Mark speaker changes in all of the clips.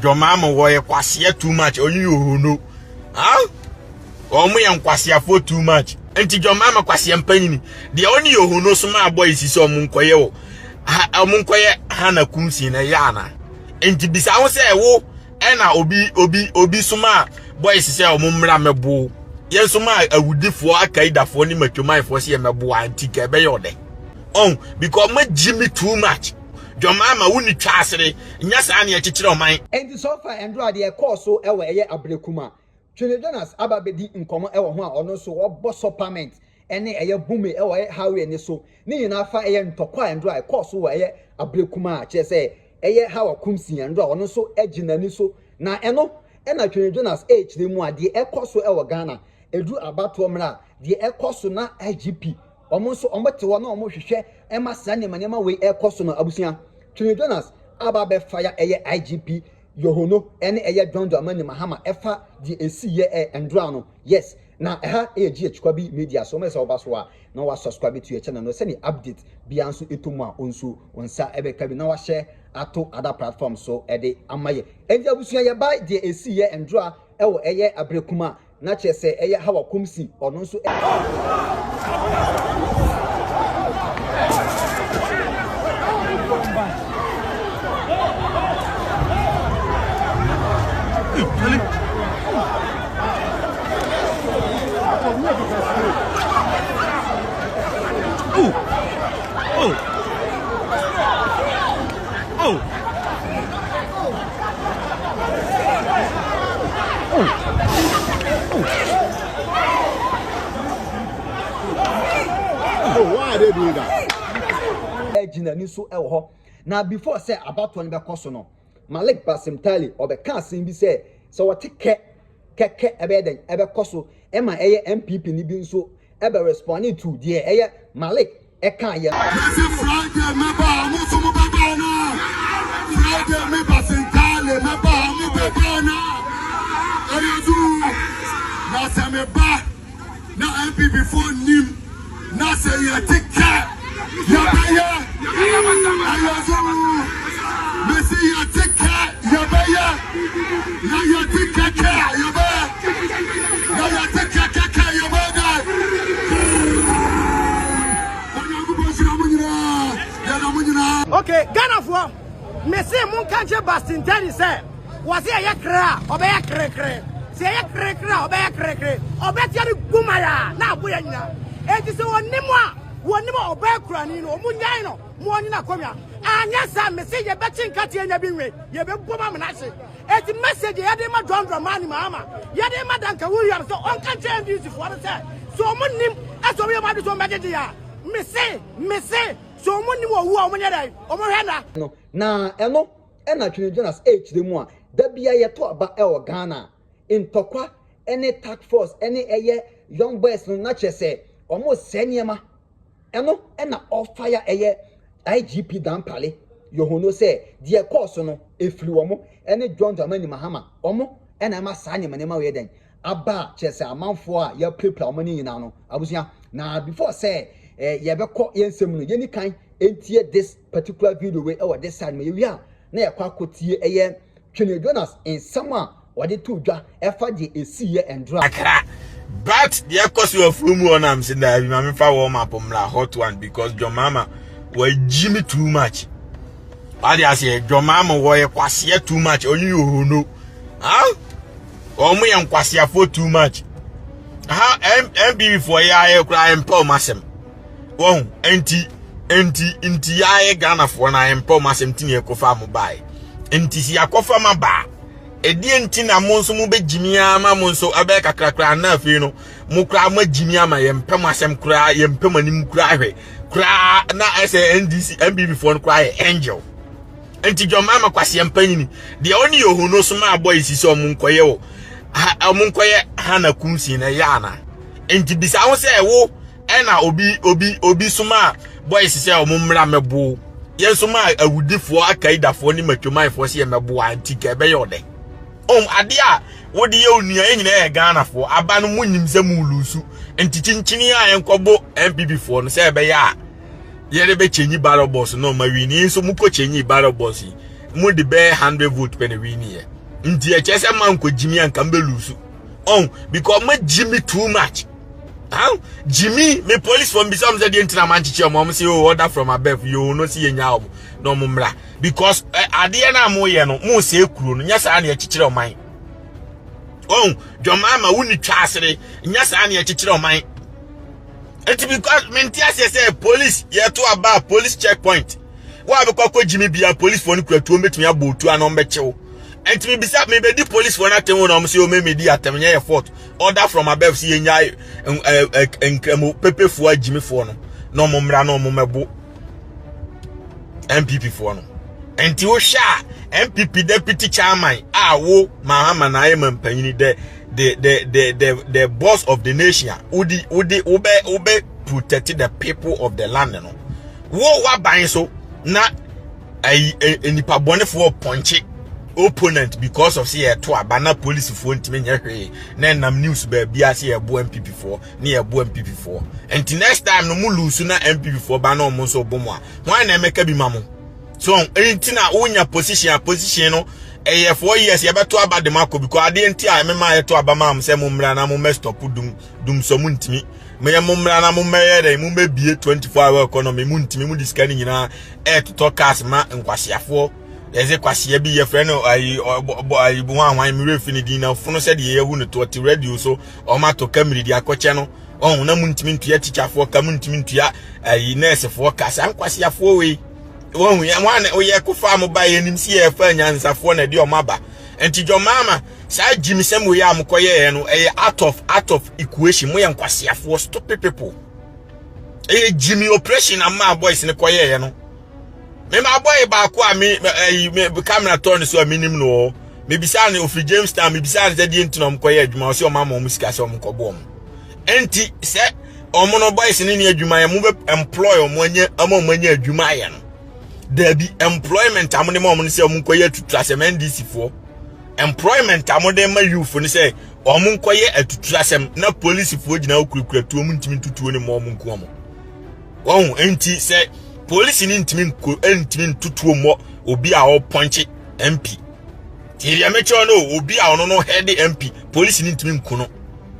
Speaker 1: Your mama were kwasia too much, or you who know. Huh? Or me and kwasia for too much. And your mama kwasia penny. The only you who knows my boys is on Munkoyo. A Munkoya Hana Kumsi na Yana. And to be sound say, wo, Anna obi suma, boys is a mumra mebo. Yes, I would do for a kaida for him to my for see a mabo and take a bayode. Oh, because my Jimmy too much. Your mama wouldn't trust it. Yes, I need to mine.
Speaker 2: And so far, and draw the course so ever a brekuma. Jonas Ababedi in common ever one or no so or boss of parment. Any a boomy or how any so. Ni na fa and tokwa and dry course so a brekuma. Che say, a how a kumsi and draw no so edging and so. Na eno, and I Jonas H. the moi, the air course so ever Ghana. A drew about to amra, the air course so na IGP. Almost so almost one almost share Emma Sani Manema way air course no Abusia. Jonas Ababe fire a IGP Yohono any a John Dramani Mahama Efa DAC and Drano. Yes, now GH Kwabi Media so much of Baswa. Now was subscribe to your channel. No send update Biansu Ituma Unsu Unsa Ebekabi now share ato other platforms so Ede Amaye. And Yabusia by DAC and Dra El Eye Abrekuma. Nache say Eye Hawa Kumsi or no so.
Speaker 3: Why are they doing that?
Speaker 2: Now before say about one be kosono Malik Basim Tali or the casting be say so what take ebeden ebe koso ema eye MPP ni bi nso ebe responding to the Malik eka ye
Speaker 3: Friday member musu mu bagana Friday me Basim Tali member mu bagana Arizu na se me ba na MPP for nim na se ye take ya baya Arizu me se ye take ya baya na ya take ya baya na ya take ya baya
Speaker 4: Okay, Ghana for me say mun kanje Bastin Tani say was here ya kra obeya kre say ya kre obeya kre obetia ni gumaya na aboya nyina enti se wonimo obeya kra ni no omunyan no mo oni na komia anya sa me say ye betin kate anya bi nwe ye be boma menase enti message ye dey ma dondro mani mama ye dey ma danka William so on kanje NDC for say so omunim aso we ma do so megede ya me say so money wo omonye dai omohena
Speaker 2: no na eno ena twene Jonas H de mu a da bia ye to aba e o Ghana intokwa any task force any eye young boys no na chese omo seniema eno ena of fire eye IGP dampale yohono say die course no efiri omo ene John Dramani Mahama omo ena ma sanye manema we den aba chese amanfo a ya prepare omo ni nyina no abusia na before say yebeko yensem no yeni kan entie this particular video we or this side me wi na yakwa kotie twene Jonas in sama wade to dwa efa de esiye and dra
Speaker 1: But the course you from one am saying that I'm fa warm up la hot one because your mama were Jimmy too much. What I say your mama were kwasia too much or you who know. Huh? Or me and kwasia for too much. How MB for ya cry and Paul Massem. Oh, anti ya Ghana for na empo masem tinye kofa mo bai enti si akofa ma ba edi enti na mo nso mo be jimia ma mo nso abe kakrakra na afi no mo kra ma jimia ma yempem asem kra yempem anim kra hwe kra na ese NDC MBB for no kra angel enti jo mama kwase empanyini de oni yohu no so ma boy si so mo nkoye wo mo nkoye hana kumsi na yana enti bisa wo se wo ena obi suma boys say omumra mebo yensuma awudifo akaidafo ni matwomai se mebo antika be yode ade a wodi ye onua enyina e Ghana fo aba no munyim se mulusu enti chinchini a enkobo MPP fo no se be ya ye de be chenyi barrel boss no mawini so muko chenyi barrel boss mo de be 100 vote pen win here. Nti e chese man ko Jimmy an kan be lose. Oh, because me Jimmy too much. Huh? Jimmy, me police from Bisam said the intina manchichi mom say oh order from above you no see nya no mumra because ade na mo ye no mo say kuro no nya sa na echichire oman. Oh, your mama wuni twasere nya sa na echichire oman. It because mentia say police ye to about police checkpoint. Why because Jimmy be a police for no kwatu metumi abotu anom be chew. And to be beside me, the police for not telling them, so maybe the attorney fort order from above, see, and Pepe for Jimmy for no mumra no mumabo MPP for no. And to Sha MPP deputy chairman, wo Mahama Naeman Penny, the boss of the nation, Udi obey protected the people of the land. No, what buying so not a nipa bonnet for punchy. Opponent because of say to abana police for ntime nyehwe na nam news ba bia say e bo MPP for na e bo MPP for and next time no mu lose na MPP for ba na o mo so bomo a wan na emeka bi mamo so enti na onya position no e 4 years ye beto abade mako because ade enti a mema ye to abama am say mo mra na mo stop dum so mu ntimi me mo mra na mo meye dey mo mebie 24-hour economy mu ntimi mu diska ni nyina e to talk as ma nkwasiafo eze kwase bi ye friend ayi bu wan mi refi din na funu said ye hu no to radio so o ma to camera di akoche no on na muntimi ntua teacher for ka muntimi ntua ayi nurse for ka san kwase afo we won wan o ye ko fa mo ba ye nim si ye fa nyansa fo na di o maba enti jo mama sa Jimmy sem we am koye no e out of equation mo ye kwase afo stupid people e Jimmy operation am boys ne koye no me my boy ba ko me camera turn so minim no me bisa na ofi Jamestown me bisa na de ntinom koye adwuma so mama mo sika so mo kobo mo enti se omo no boys ni adwuma ya mo be employ omo anya mo anya adwuma ya no there be employment amone mo no se omo koye tutrase MDC for employment amode ma youth ni se omo koye atutrasem na police for gina okurukura tu omo ntimi tutuo ni mo nko omo won enti se police ni ntimi tutuo mo obi a o punch MP ti ya mecho no obi a ono no head MP police ni ntimi nkuno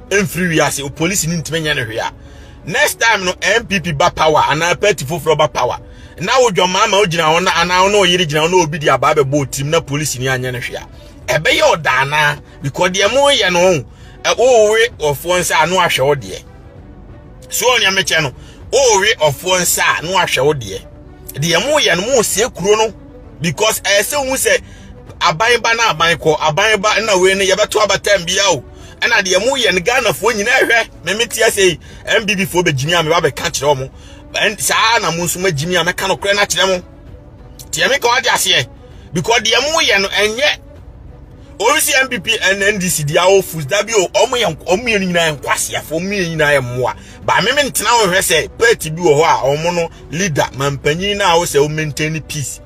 Speaker 1: emfiri wiase o police ni ntimi nya ne hwea next time no MPP ba power ana party foforo ba power na wo dwo mama o gina wona ana ono yiri gina wona obi di aba be bo team na police ni anya ne hwea ebe ye odana because de mo ye no o we ofo nsa anu ahwe ode so onya meche no o we ofo nsa anu ahwe ode de mo ye no mo se kuro no because say hu se aban ba na aban ko aban ba na we ne ye beto abatam bia o na de mo ye ne Ghana fo nyina hwe me metia sei MBB fo be jimi am ba be ka kire omo saa na mo nso ma jimi am ka no kure na kire mo tie me ka wadi ase because de mo ye no enye Orisi MPP and NDC dia ofus da bi o omo ye nyina enkwase afo omo ye nyina ye moa ba me ntena wo hwe se party bi wo ho a omo no leader mampanyin na wo se o maintain peace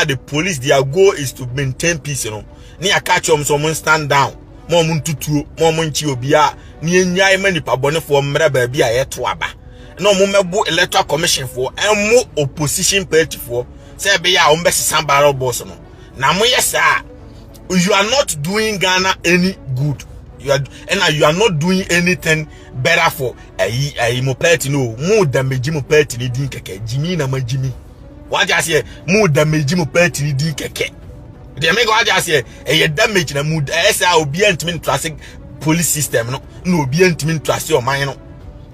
Speaker 1: the police their goal is to maintain peace no ni aka chom so mo stand down mo ntutuo mo nchi obi a ni enyai manipa bonefo mmra ba bi a yeto aba na mo mebo electoral commission for emu opposition party for say be ya o mbe sambaro boss no na mo yesa you are not doing Ghana any good. You are not doing anything better for a mo party no more damage mo party ni din keke Jimmy na ma Jimmy. What just say more damage mo party ni din keke. They make what just say e damage na mood esa obi antimi trust police system no obi antimi trust o man no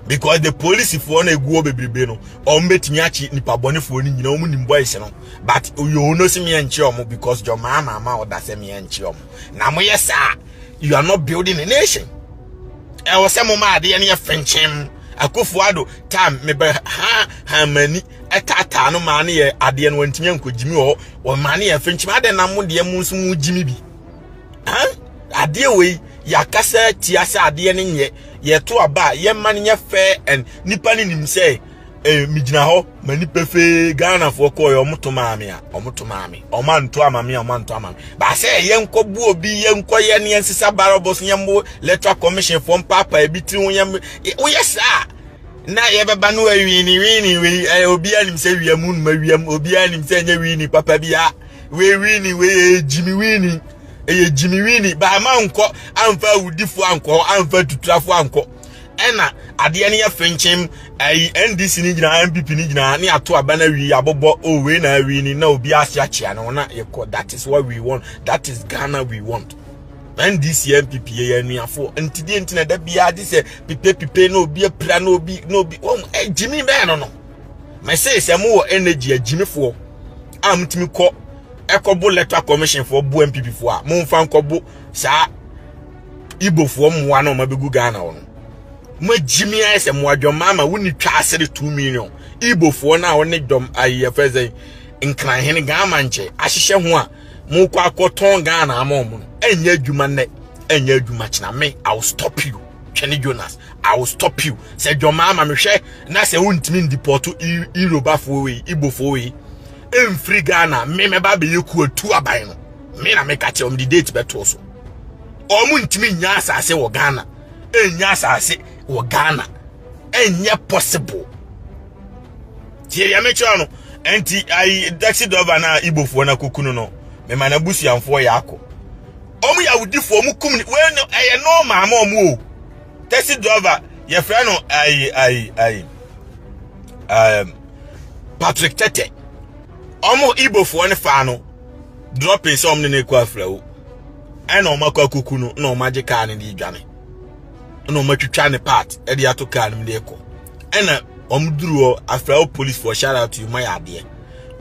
Speaker 1: because the police for na egu obebrebe no o mbetimi achi nipa bone for ni nyina o mu nim boys no but you know see me enchi omo because your mama or that say me enchi omo na mo yes you are not building a nation e wo say mo ma ade ne fenchem Akufo-Addo time me be ha mani etata no ma ne ye ade no wantimi ankogimi o ma ne ye fenchem ade na mo de mu nso mu gimi bi ade we yakasa tiasa ade ne nye ye to aba ye man nye fair and nipa ni nim say mijina ho mani pefe Ghana for ko yo mutomame a omutomame omanto amame omanto amame ba say ye nkobu obi ye nkoye ne ensisa barobos nyembo electoral commission for papa ebiti wo yem wo yesa na ye beba no wini we obi anim say wiamu ma wiam obi anim say nya wini papa bia we winning we Jimmy winning Jimmy winning ba ma nko amfa wudifo anko amfa tutrafo anko ena ade ne ya fenchim NDC ni gina MPP ni gina ne ato aba na wi abobo o we na winning na obi asiachia no na yeko. That is what we want. That is Ghana we want. NDC MPP ye nuafo ntidi ntina da bia de se pipe no obi apra no obi Jimmy be no me say mo energy Jimmy fo amtimi ko ekobo electoral commission for bu MPP fo a mo mfa nkobo sa Igbo fo mwa na mabegu Ghana wono mo Jimmy ase mo adwomama woni twa asere 2 million Igbo fo na woni dom ayefeze nkran hene Ghana nche ahyehye ho a mo kwa akoton Ghana amom enye adwuma ne enye adwuma kina me I will stop you Kenny Jonas I will stop you say dwomama mehwe na se wontimi ndiport Yoruba fo we Igbo fo we free Ghana me ba be yeku atu aban no me na me ka che the date beto so omu ntimi nya asase wo Ghana enya asase wo Ghana enye possible tie ya me cho no enti ai taxi driver na Igbo fo na kokunu no me ma na busuamfo ya akọ omu ya wudifo omu kum we no eye no ma ma omu o taxi driver ye fra no Patrick Tete omo Igbo fo ne fa no dropping some ne kwa afrawo ena o makwa kuku no na o maje car ne di dwane na o matwitwa ne part e di ato car ne de ko ena omduru afrawo police for shout out to you my ade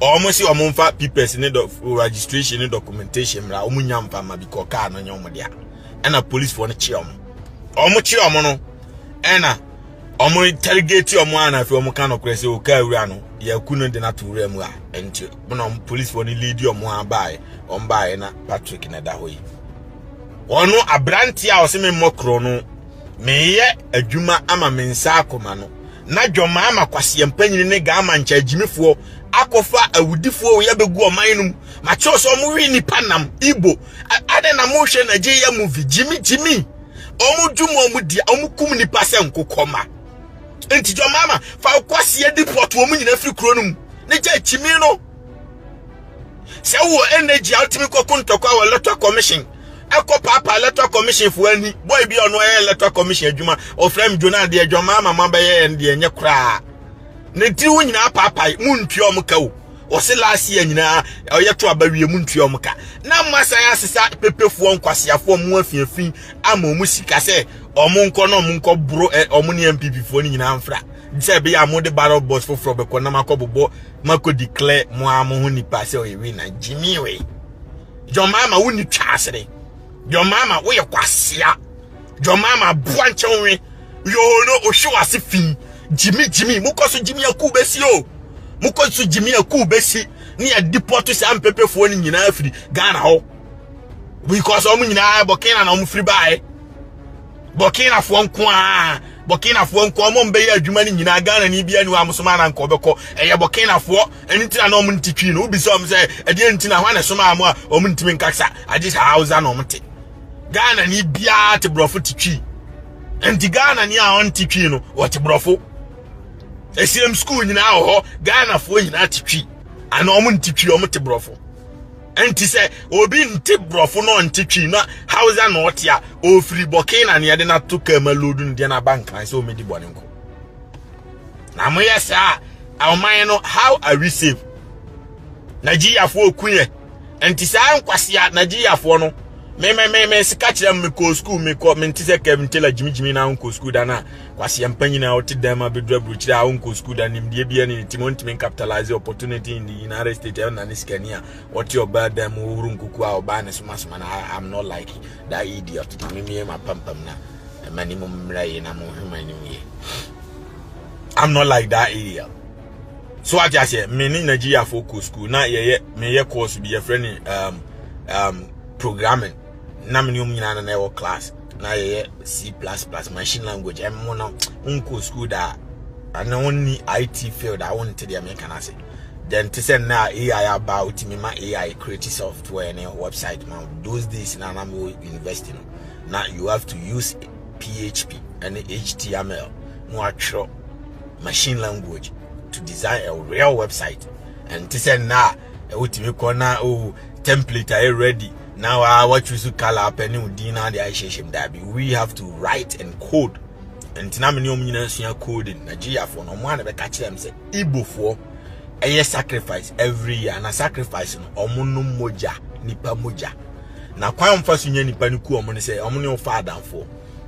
Speaker 1: omo si omo mfa papers ne do registration ne documentation ra omo nyampa ma bi ko car no nyom de a ena police for ne chi omo no ena omo interrogate omo ana fi omo kan okrese o ka awura no ya kunu de na to wura mu a enti bona police for ne lead omo abae ombae na Patrick na da hoyi ono abranti a oseme mokro no meye adwuma ama mensa akoma no na dwoma ama kwase empanyini ne ga ama ncha Jimifo akofa awudifo ya begu oman no ma cho so mo wi nipa nam Igbo ade na mo hwe na je ya movie Jimmy omu dwuma omu dia omu kum nipa se nkokoma enti dwoma ama fa kwase deport omu nyina firi kro no mu ne je Jimmy no se wo energy ultimate kokuntokwa wa electoral commission eko papa electoral commission fu ani boy bi ono electoral commission adwuma o frame Jonah de adwuma mama ba ye de enye kra ne ti wo nyina papa muntuo mka wo o se last year nyina o yeto abawie muntuo mka na masa ya sesa pepefuo nkwasiafo mu afiafin ama mu sika se omu nko no mu nko bro omu ne MPP fo ni nyina amfra se be ya mo de barrel boss fo be ko na makobobo mako declare mo amu hu ni passe o yewi na Jimmy we John mama woni twasere John mama wo ye kwasia John mama buanche onwe yo no o show asifin Jimmy mukoso Jimmy akubesi o mukoso Jimmy akubesi ni ya deport se ampepe fo ni nyina afiri Ghana ho because omu nyina Burkina na omu free buy Burkina fo nko a Burkina fo nko omu mbe ya adwuma ni nyina Ghana ni bia ni wa musoma na nko beko eye Burkina fo enitina na omu ntitwi no obi so omu se ede ntina hwa na soma amu a omu ntimi nkaksa agisa Hausa na omu te Ghana ni bia te brofo titwi enti Ghana ni a on titwi no o te brofo SCM school nyina ho Ghana fo nyina titwi ana omu ntitwi omu te brofo enti se obi nti brofo no ntitwi na Hausa na otia o free Burkina na yede na to kama lodu ndi na bankan se o medi bone nko na mo yesa awman no how are we safe Nigeria fo okunye enti sa nkwase Nigeria fo no me sika kire me ko school me ko me ntise Kevin Taylor Jimmy na unko school da na kwase yampanyi na oti dem abedura bruchire a unko school da nim die bia ni Timon capitalize opportunity in the United States na ni skania oti oba dem uru nkuku a oba na suma na I'm not like that idiot me ma pampam na mani mo mrai na mo huma ni ye I'm not like that idiot so I just say me ni Nigeria focus school na ye course be your friend programming na mnium nyina na ewo class na ye C++ machine language em no unko school da ana woni IT field I want to the American ase then to say na AI about me ma AI create software and website man those days na university no now you have to use PHP and HTML no machine language to design a real website and to say na wotimi kona template are ready now. What you should color penny udina the isheshim dabi. We have to write and code. And tinamini omnyina coding Nigeria for no one be catch them say Igbo for a sacrifice every year, and a sacrifice no omono moja nipa moja. Na kwa mfaso nya nipa ni ku omo say omo ne father for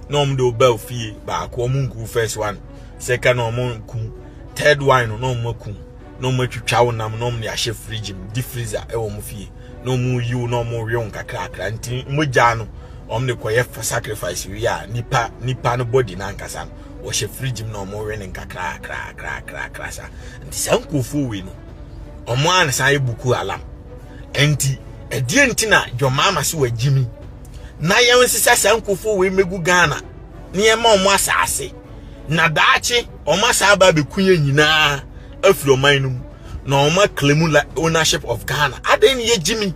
Speaker 1: no omo de obel fie ba ko omo nku first one, second omo nku, third one no omo ku, no omo twitwa wonam no omo ne ahye fridge deep freezer e omo fie no omo yu no omo wion kakra nti moja no omo ne koye for sacrifice we ya nipa no body na nkasa no wo hye fridge no omo we ne kakra sa nti sankofu we no omo an san ebuku alam enti edie ntina Jomama si wa Jimmy na yen sisa sankofu we megu Ghana ne ma omo asase na daachi omo asaba be kunye nyina afiri oman no na omo claim ownership of Ghana aden ye Jimmy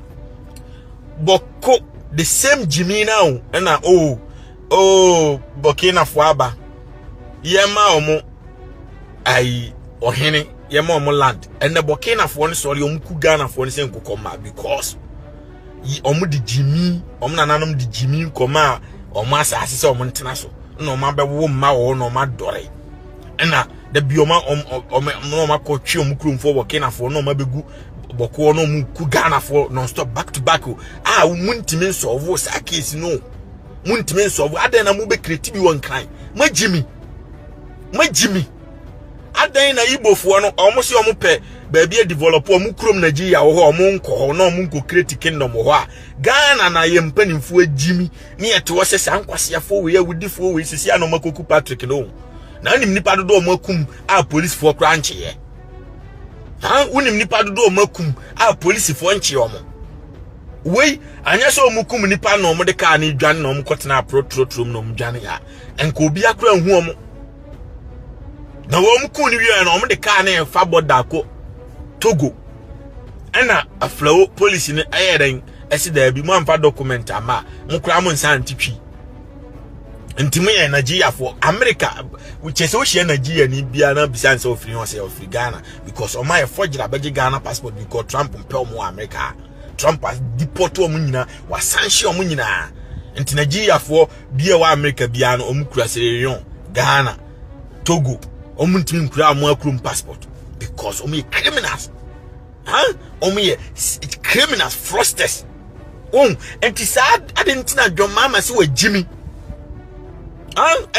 Speaker 1: boko the same Jimmy now na Burkina Faso yema omo ai ohene yema omo land and the Burkina Faso sorry omo ku Ghana for ne senko koma because omo di Jimmy omo nananom di Jimmy koma omo asase se omo ntena so na omo abewo mma wo na omo adore na the bioma omo akotwe omo kromfo Burkina Faso na omo abegu boko no omo ku Ghana for non stop back to back muntimi nsolve sa case no muntimi nsolve adan na mo be create bi won kan ma Jimmy adan na Igbo fo no omo se omo pe ba bia develop omo krom Nigeria wo ho omo nko na omo nko create kingdom ho a Ghana na ye mpanimfo Jimmy ne yete wo se sankwasiafo we awudifo we sisi na makoku Patrick no na nim nipa dodo omo akum a police fo kra nche ye unim nipa dodo omo akum a police fo nche omo we anya so omo kum nipa na omo de ka na dwan na omo kotena protrom na omo dwan ya enko obi akra hu omo na omo kum ni wi na omo de ka na fa border ko Togo ana aflawo police ni ayeden esida bi mo amfa document ama mo kra mo nsan titwi ntimi ya Nigeria for America which is ocean Nigeria ni bia na bisan se ofiri on se ofiri Ghana because o my forger abeje Ghana passport because Trump mpel mo America Trump has deport o munyina wa sanction o munyina nti Nigeria for bia wa America bia no o mukura Sierra Leone Ghana Togo o muntimi nkura mo akrum passport because o me criminals o me criminals fraudsters enti sad adentina Jomama si wa Jimmy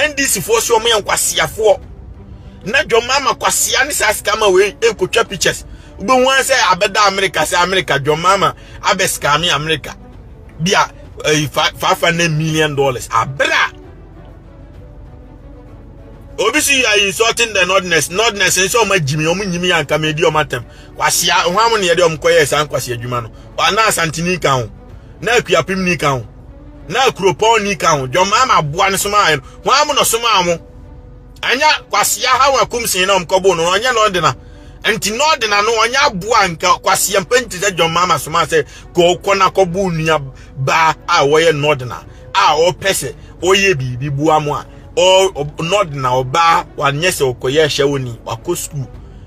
Speaker 1: NDC for so me nkwasiafo na Jomama kwasia ni sa scam we ekotwa pictures ube wan say abeda America say America Jomama abe scam America bia $500 million abra obisi you are insulting the nordness so ma Jimmy o munyimi yanka medi o matem kwasia hwam ne ye de o mkoye san kwasia adwuma no na asantini kan ho na akuapim ni kan ho na kropon ni kan ho Jomama boa ne soma ayo hwam no soma amo anya kwasia hawa kumsin na omkobo no anya no de na enti no de na no anya boa nka kwasia mpenti ze Jomama soma se ko kona kobu nua ba a wo ye no de na o pese o ye bibi boa mo a o nod na oba wanyese okoye hwewoni wako school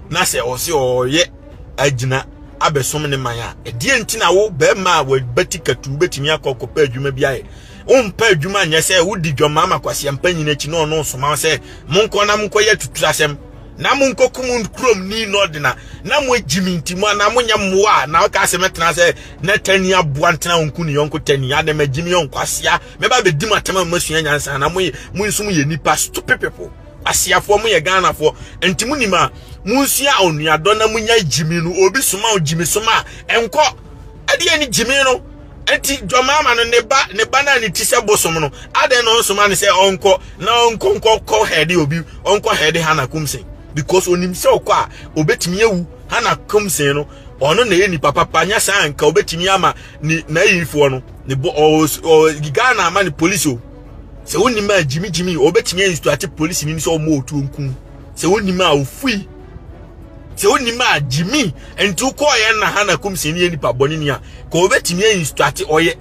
Speaker 1: na se o se o ye agina abesom ne man a edie ntina wo be ma wa batikatu betimi akokopa adwuma biaye umpa adwuma nyese wudi Jomama kwase mpanyin achi no no soma se monko na monko ye tuturasem na monko kum krom ni nod na mo Jimmy ntimo na monya mmoa na ka se metena se na tani aboa ntena onku ni yonko tani ade ma Jimmy yonkwasea meba be di matama masua nyansa na mo nsum ye nipa stupid people asiafo mo ye Ghana fo ntimo nima munsua onuado na munya Jimmy no obi soma o Jimmy soma enko ade ni Jimmy no enti Jomama no ne ba na ni tise bosom no ade no soma ne se onko na onko head obi onko head Hana Kumsin because onimse okwa obetimi ewu Hana Kumsin no ono na ye ni papa nya san ka obetimi ama ni na yifo no ne o Ghana ama ni police o se wonima Jimmy obetimi instruct police ni so omo otu nku se wonima ofui se wonima Jimmy entu ko ye na Hana Kumsin ni nipa boni ni a ko obetimi instruct oye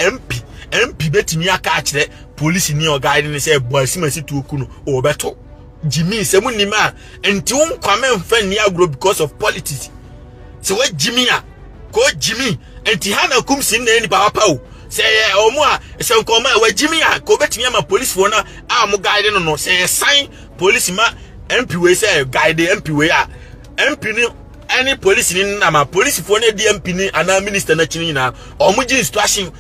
Speaker 1: MP betimi aka akire police ni o guide ni se boasimasi tu oku no obeto Jimmy se munima enti wonkwame mfa ni agro because of politics se wa Jimmy a ko Jimmy enti hana kumsi na ni papa o se omo a se nkoma wa Jimmy a ko betimi ama police fo na a mo guide no se sign police ma MP we say guide MP we a MP ni any police ni na ma police fo na di MP ni ana minister na chini na omo gi instruction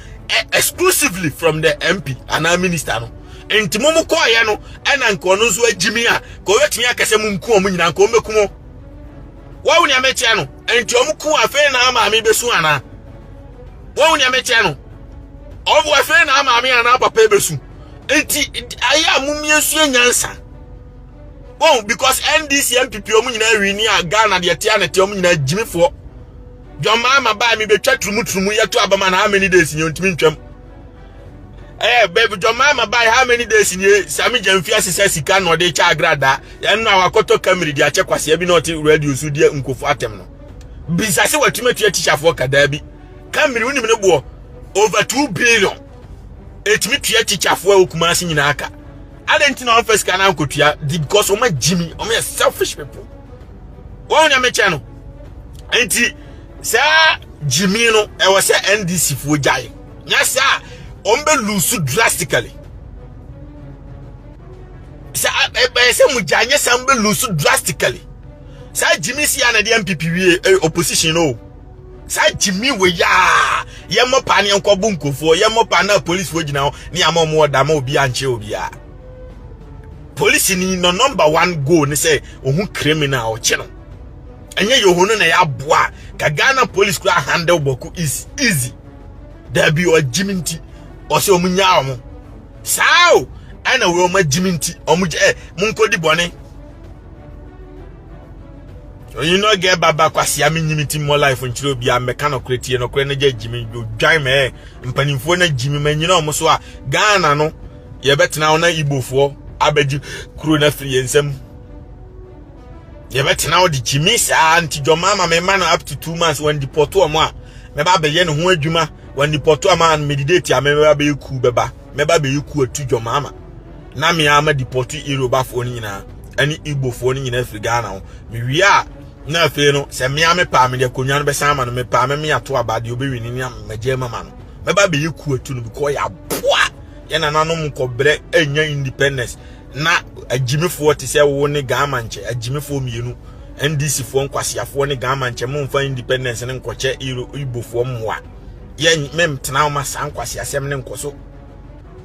Speaker 1: exclusively from the MP ana minister no enti mo ko ye no ena nko no so Jimmy a ko betimi akase mu nku omo nyina nko mekumo wa woni ameche no enti omo ku afa na ama me besu ana wa woni ameche no obo afa na ama me ana papa besu enti aya mumiesu enyansa oh because NDC MPP omo nyina wini a Ghana de tia na te omo nyina Jimmy fo Joma ma ba mi betwa trumu yeto abama na how many days ni ontimi ntwam baby Joma ma ba how many days ni Sami Jamfia sisa sika no de cha agrada ya no awakoto Camry de ache kwase bi na oti radio su de nkofo atem no bisase watuma tua teacher fo kada bi Camry woni me bo over 2 billion etimi tua teacher fo okuma ase nyina aka adenti na office kana nkotua because o ma Jimmy o ma selfish people won ya meche no enti sa Jimmy no e was NDC fo jai nya sa on be lose drastically sa se mu janye sa on be lose drastically sa Jimmy si ana de MPP we opposition no sa Jimmy we ya ye mo pa ne nkobu nkofo ye mo pa na police fo gina ni amomo da ma obi anche obi a police ni no number 1 goal ni say ohun criminal o che no enye yohunu na ya boa ka Ghana police kura handle boku is easy there be o Jimmy nti o se omunya omo sao ana we o ma Jimmy nti omu munkodi bone you know get baba kwasi am nyimiti more life nchiro bia meka no kretie no kre na ja Jimmy dwan me mpanimfo na Jimmy manyina omo so a Ghana no ye betena ona Igbofo abeji kuro na free ensem ye betena o di Jimmy sa anti Joma ma me man up to 2 months when deport omo a me ba be ye no ho adwuma when deport am and meditate am me ba be ku beba me ba be ku atu Joma ma na me ama deport Yoruba fo ni nyina ani Igbofo ni nyina free Ghana ho me wi a na fe no se me ame pa me de konwa no be sama no me pa me ato abade obewini ni am maje mama no me ba be ku atu no because ya boa ye na nanom kobre enya independence na Jimmy fo te se wo ne Ghana nche Jimmy fo mienu NDC fo nkwasiafo ne Ghana nche momfa independence ne nkoche Igbofo mmoa ye mem tena ma san kwasiasem ne nkoso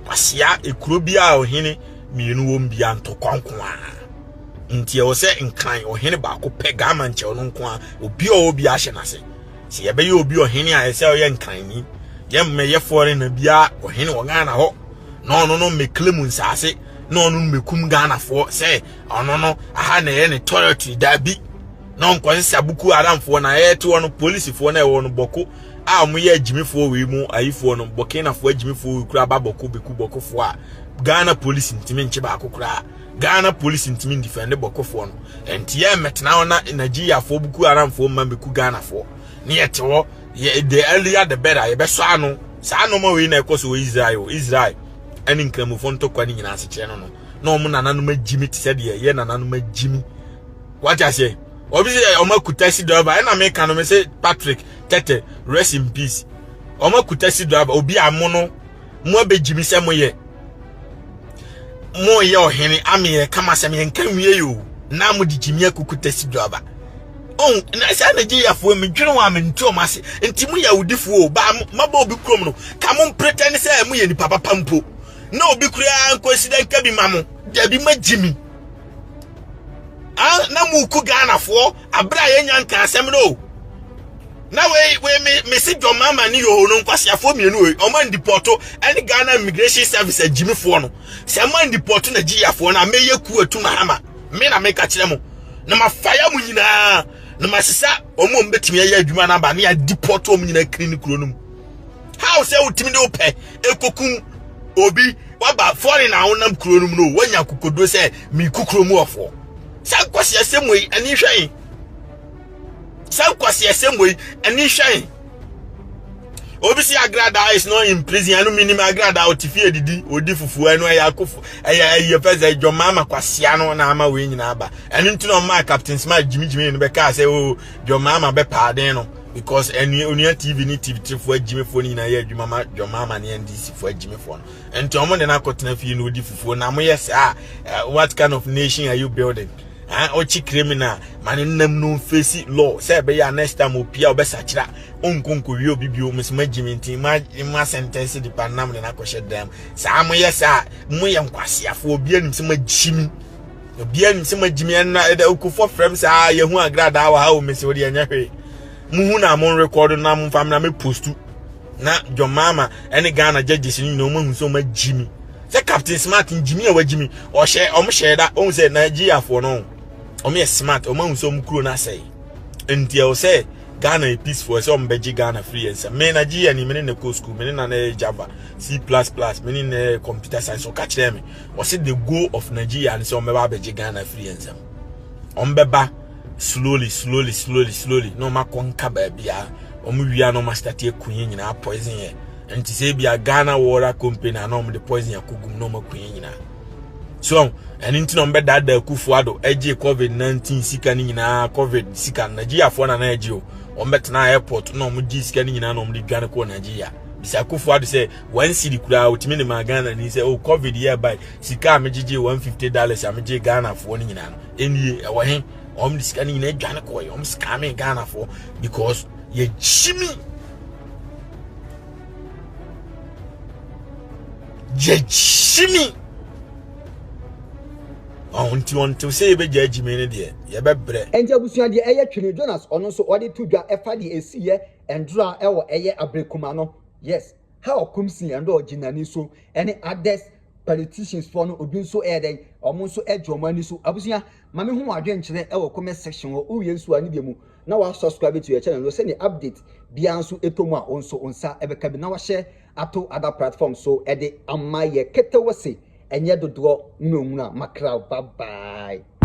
Speaker 1: kwasia ekuro bia ohene mienu wo mbia nto kwankwa nti e se nkran ohene ba ko pe Ghana nche ono nko obi obi ahye nase se ye be ye obi ohene a ese oye nkran ni ye mmeye foreign na bia ohene wo Ghana ho no me claim nsase no mekum Ghana fo say no aha na ye ne territory da bi no nko se abuku aramfo na ye to no police fo na ye wo no boko a mo ye Jimmy fo we mu ayifo no Burkina fo Jimmy fo we kura ba boko beku boko fo a Ghana police ntimi nche ba akokura Ghana police ntimi defend boko fo no enti ye metena ona Nigeria fo buku aramfo ma beku Ghana fo ne ye te wo ye the earlier the better ye be so ano sa no mo we na ekoso Israel ani nkramofo ntokwa ni nyina asechire no no mo nananum Jimmy ti said ye nananum Jimmy what I say obi say omakutasi driver na me kan no me say Patrick Tete rest in peace omakutasi driver obi amono mo be Jimmy se mo ye ohene ame kama se me nkanwie yo na mo di Jimmy akukutasi driver on na say Nigeria fo me dwene wa me nti o mase nti mo ya udifo ba maba obi krom no ka mo pretend say mo ye ni papa pampo na obi kura nkwesiden ka bi mamo da bi ma Jimmy na mu ku Ghana fo abra ye nyanka asem no na we me si Joma ma ni yo no nkwasiafo mienu we o man deporto any Ghana immigration service Jimmy fo no se man deporto na Nigeria fo na meye ku atu na hama me na me ka kire mo na mafaya mu nyina na masisa omo mbetimi ya adwuma na ba na ya deporto mu nyina clinic ro no how say utimi de ope ekokun obi waba foreign na wonam kuro no wanya kokodo se mi kukuro mu ofo sankwasi asemwe ani hwan sankwasi asemwe ani hwan obi si agrada is not in prison anu minimum agrada otifie didi odi fufu anu ya kofu eye pese Joma ma kwasia no na ama we nyina aba enu ntino ma captain smart Jimmy no be ka say o Joma ma be paden no because any TV ni TV for Jimmy phone in a year mama your mama and NDC for Jimmy phone and to among the narcotin if you know the phone now yes what kind of nation are you building ochi criminal man no face law say be ya next time opia obesachira onkonko wi obibio mesma Jimmy tin ma sentence di panam na kwhye dem sa mo yes mo ye nkwasiafo obi anim se ma Jimmy obi anim se ma Jimmy na okufo frem sa ye hu agrada wa ha o mesi odi anya hwe muhu na mon record na mon fam na me postu na your mama any Ghana judges ni no mo so ma Jimmy say Captain Smart Jimmy e wa Jimmy o share that on say Nigeria for no o me smart o ma so mo kuro na say ntia o say Ghana is peaceful so mbeji Ghana free and say me Nigeria ni me na co school me na Java C++ me na computer science so catch them o say the goal of Nigeria and so me ba beji Ghana free and say on beba slowly no ma konka babia omu wia no ma start ekunye nyina poison ye enti say bia Ghana Water Company na no the poison yakugum no ma kunye nyina so enti no mbe dada kufuado eje COVID-19 sika ni nyina COVID sika Nigeria fo na eje o ombetena airport no mu ji sika ni nyina no mu di Ghana ko Nigeria bisa kufuado say one city kura otimi ne ma Ghana ni say oh COVID here by sika amejije $150 ameje Ghana fo ni nyina no enie ewo he this can in a Ghana coy, scamming Ghana for because ye Jimmy. Jimmy. I want to say, be Jimmy, dear. Ye be bread.
Speaker 2: And Jabusia the air Trini Jonas on also ordered to draw FID a seer and draw our air abrecumano. Yes, how Kumsi and all Jinani so any others. Politicians for no obi so eden omo so edwomani so abusia mame hu adwen kire e wo comment section wo uye nso ani biemu na wa subscribe to your channel no send update bia nso etomu a onso onsa ebeka bi na wa share ato other platforms so e de amaye ketewose enye dodo nwunwa makra bye bye.